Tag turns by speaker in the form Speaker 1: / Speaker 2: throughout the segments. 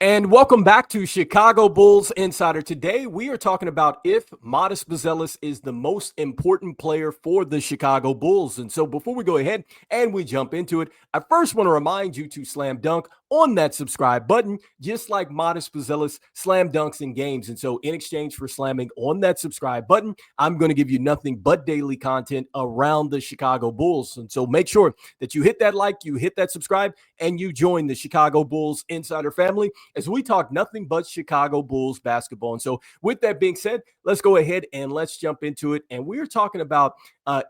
Speaker 1: And welcome back to Chicago Bulls Insider. Today, we are talking about if Matas Buzelis is the most important player for the Chicago Bulls. And so before we go ahead and we jump into it, I first want to remind you to slam dunk on that subscribe button, just like Matas Buzelis slam dunks in games. And so in exchange for slamming on that subscribe button, I'm going to give you nothing but daily content around the Chicago Bulls. And so make sure that you hit that like, you hit that subscribe, and you join the Chicago Bulls Insider family as we talk nothing but Chicago Bulls basketball. And so, with that being said, let's go ahead and let's jump into it. And we are talking about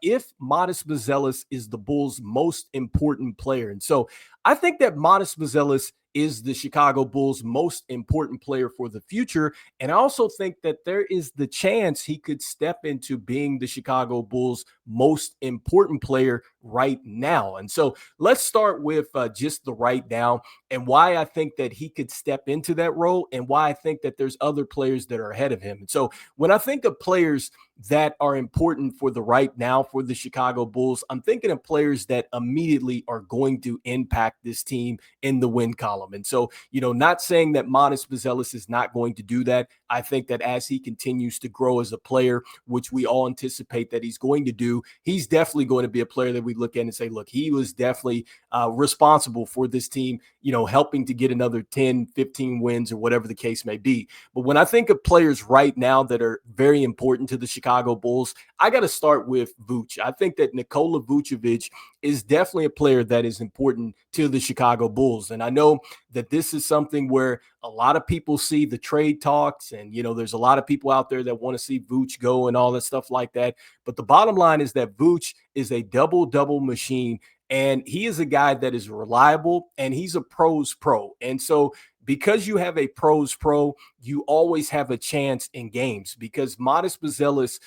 Speaker 1: if Matas Buzelis is the Bulls' most important player. And so, I think that Matas Buzelis is the Chicago Bulls' most important player for the future. And I also think that there is the chance he could step into being the Chicago Bulls' most important player right now. And so let's start with just the right now and why I think that he could step into that role and why I think that there's other players that are ahead of him. And so when I think of players that are important for the right now for the Chicago Bulls, I'm thinking of players that immediately are going to impact this team in the win column. And so, not saying that Matas Buzelis is not going to do that. I think that as he continues to grow as a player, which we all anticipate that he's going to do, he's definitely going to be a player that we look at and say, look, he was definitely responsible for this team, helping to get another 10, 15 wins or whatever the case may be. But when I think of players right now that are very important to the Chicago Bulls, I got to start with Vuce. I think that Nikola Vucevic is definitely a player that is important to the Chicago Bulls. And I know that this is something where a lot of people see the trade talks and, there's a lot of people out there that want to see Vuce go and all that stuff like that. But the bottom line is that Vuce is a double-double machine. And he is a guy that is reliable and he's a pros pro. And so because you have a pros pro, you always have a chance in games because Matas Buzelis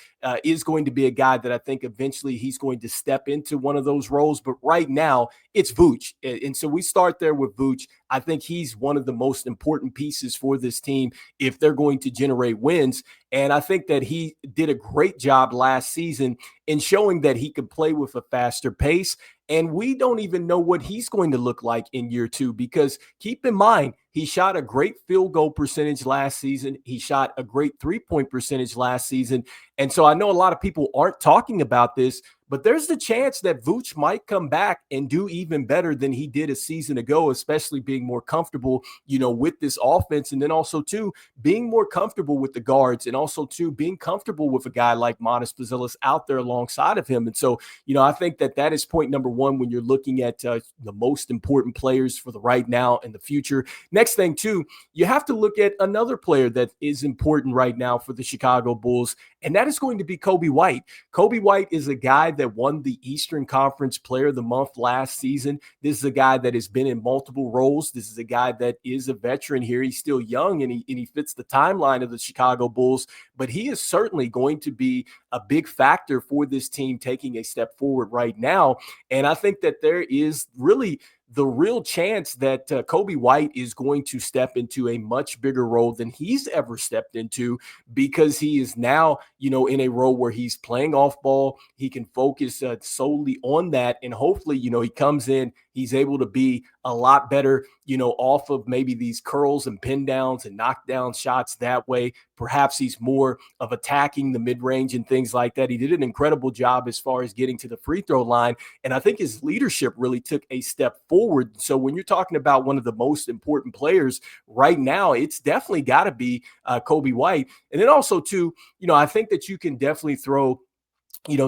Speaker 1: is going to be a guy that I think eventually he's going to step into one of those roles. But right now it's Vuce. And so we start there with Vuce. I think he's one of the most important pieces for this team if they're going to generate wins. And I think that he did a great job last season in showing that he could play with a faster pace. And we don't even know what he's going to look like in year two, because keep in mind, he shot a great field goal percentage last season. He shot a great three-point percentage last season. And so I know a lot of people aren't talking about this, but there's the chance that Vuce might come back and do even better than he did a season ago, especially being more comfortable, with this offense. And then also, too, being more comfortable with the guards and also, too, being comfortable with a guy like Matas Buzelis out there alongside of him. And so, I think that is point number one when you're looking at the most important players for the right now and the future. Next thing, too, you have to look at another player that is important right now for the Chicago Bulls, and that is going to be Coby White. Coby White is a guy that won the Eastern Conference Player of the Month last season. This is a guy that has been in multiple roles. This is a guy that is a veteran here. He's still young and he fits the timeline of the Chicago Bulls, but he is certainly going to be a big factor for this team taking a step forward right now. And I think that there is really the real chance that Coby White is going to step into a much bigger role than he's ever stepped into, because he is now, in a role where he's playing off ball. He can focus solely on that. And hopefully, he comes in, he's able to be a lot better, off of maybe these curls and pin downs and knockdown shots that way. Perhaps he's more of attacking the mid-range and things like that. He did an incredible job as far as getting to the free throw line. And I think his leadership really took a step forward. So when you're talking about one of the most important players right now, it's definitely got to be Coby White. And then also, too, I think that you can definitely throw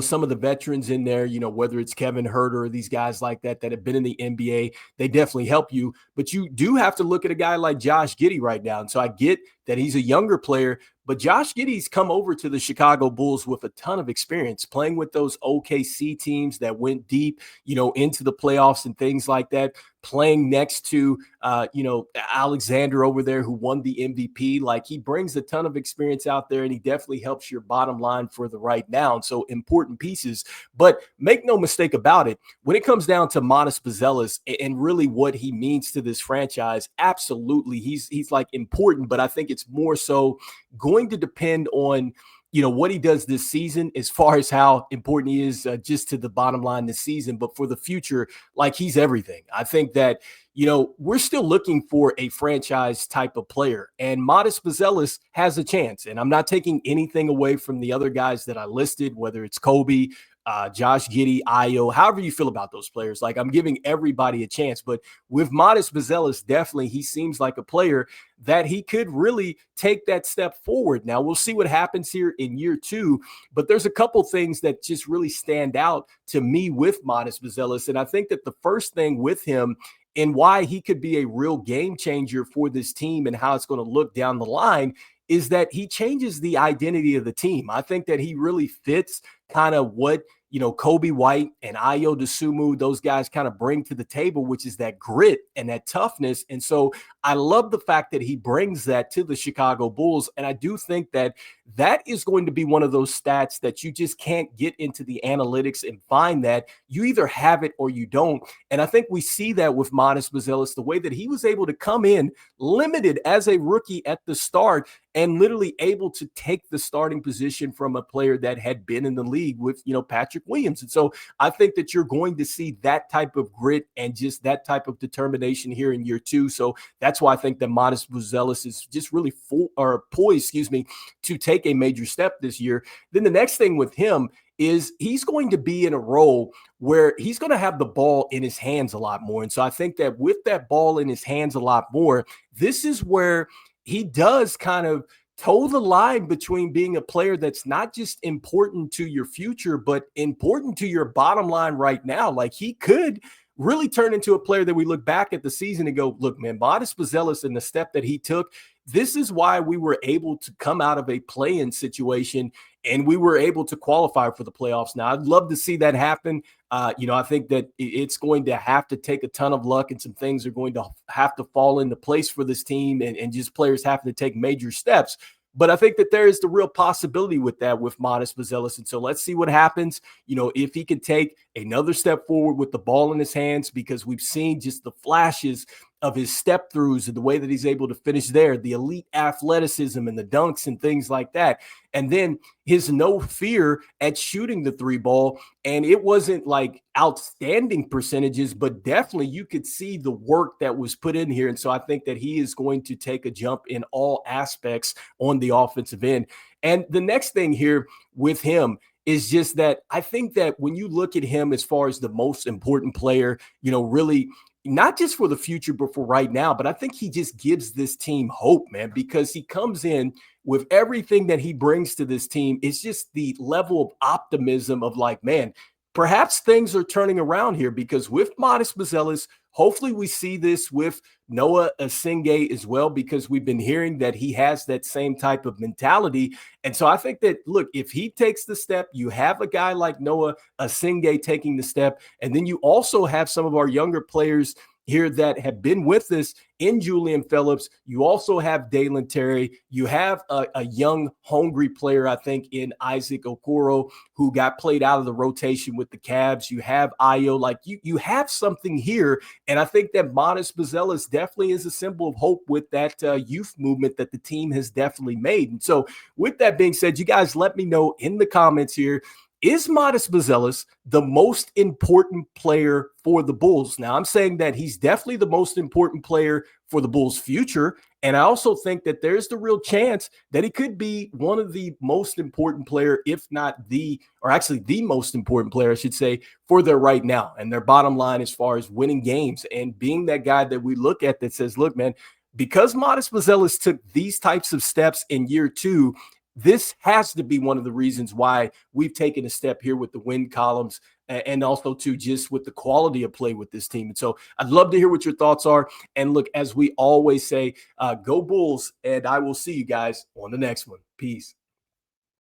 Speaker 1: some of the veterans in there, whether it's Kevin Huerter or these guys like that have been in the NBA, they definitely help you. But you do have to look at a guy like Josh Giddey right now. And so I get that he's a younger player, but Josh Giddey's come over to the Chicago Bulls with a ton of experience playing with those OKC teams that went deep, into the playoffs and things like that, playing next to, Alexander over there who won the MVP. Like, he brings a ton of experience out there, and he definitely helps your bottom line for the right now. And so important pieces, but make no mistake about it. When it comes down to Matas Buzelis and really what he means to this franchise, absolutely. He's like important, but I think it's more so going to depend on what he does this season as far as how important he is just to the bottom line this season, but for the future, like he's everything. I think that, we're still looking for a franchise type of player, and Matas Buzelis has a chance. And I'm not taking anything away from the other guys that I listed, whether it's Coby, Josh Giddey, Io, however you feel about those players. Like, I'm giving everybody a chance, but with Matas Buzelis, definitely he seems like a player that he could really take that step forward. Now, we'll see what happens here in year 2, but there's a couple things that just really stand out to me with Matas Buzelis. And I think that the first thing with him and why he could be a real game changer for this team and how it's going to look down the line is that he changes the identity of the team. I think that he really fits kind of what Coby White and Ayo Dosunmu, those guys kind of bring to the table, which is that grit and that toughness. And so I love the fact that he brings that to the Chicago Bulls. And I do think that that is going to be one of those stats that you just can't get into the analytics and find that. You either have it or you don't. And I think we see that with Matas Buzelis, the way that he was able to come in limited as a rookie at the start and literally able to take the starting position from a player that had been in the league with, Patrick Williams. And so I think that you're going to see that type of grit and just that type of determination here in year 2. So that's why I think that Matas Buzelis is just really poised, to take a major step this year. Then the next thing with him is he's going to be in a role where he's going to have the ball in his hands a lot more. And so I think that with that ball in his hands a lot more, this is where he does kind of toe the line between being a player that's not just important to your future, but important to your bottom line right now. Like, he could really turn into a player that we look back at the season and go, look, man, Matas Buzelis and the step that he took, this is why we were able to come out of a play-in situation and we were able to qualify for the playoffs. Now, I'd love to see that happen. I think that it's going to have to take a ton of luck and some things are going to have to fall into place for this team and just players having to take major steps. But I think that there is the real possibility with that with Matas Buzelis. And so let's see what happens, if he can take another step forward with the ball in his hands, because we've seen just the flashes of his step throughs and the way that he's able to finish there, the elite athleticism and the dunks and things like that. And then his no fear at shooting the 3 ball. And it wasn't like outstanding percentages, but definitely you could see the work that was put in here. And so I think that he is going to take a jump in all aspects on the offensive end. And the next thing here with him is just that I think that when you look at him as far as the most important player, really not just for the future, but for right now. But I think he just gives this team hope, man, because he comes in with everything that he brings to this team. It's just the level of optimism of like, man, perhaps things are turning around here, because with Matas Buzelis, hopefully we see this with Noah Asingay as well, because we've been hearing that he has that same type of mentality. And so I think that, look, if he takes the step, you have a guy like Noah Asingay taking the step, and then you also have some of our younger players here that have been with us in Julian Phillips. You also have Dalen Terry. You have a young, hungry player, I think, in Isaac Okoro, who got played out of the rotation with the Cavs. You have Ayo. Like, you have something here. And I think that Matas Buzelis definitely is a symbol of hope with that youth movement that the team has definitely made. And so with that being said, you guys let me know in the comments here, is Matas Buzelis the most important player for the Bulls? Now, I'm saying that he's definitely the most important player for the Bulls' future. And I also think that there's the real chance that he could be one of the most important player, if not the most important player, I should say, for their right now and their bottom line as far as winning games and being that guy that we look at that says, look, man, because Matas Buzelis took these types of steps in year 2, this has to be one of the reasons why we've taken a step here with the win columns and also too just with the quality of play with this team. And so I'd love to hear what your thoughts are. And look, as we always say, go Bulls, and I will see you guys on the next one. Peace.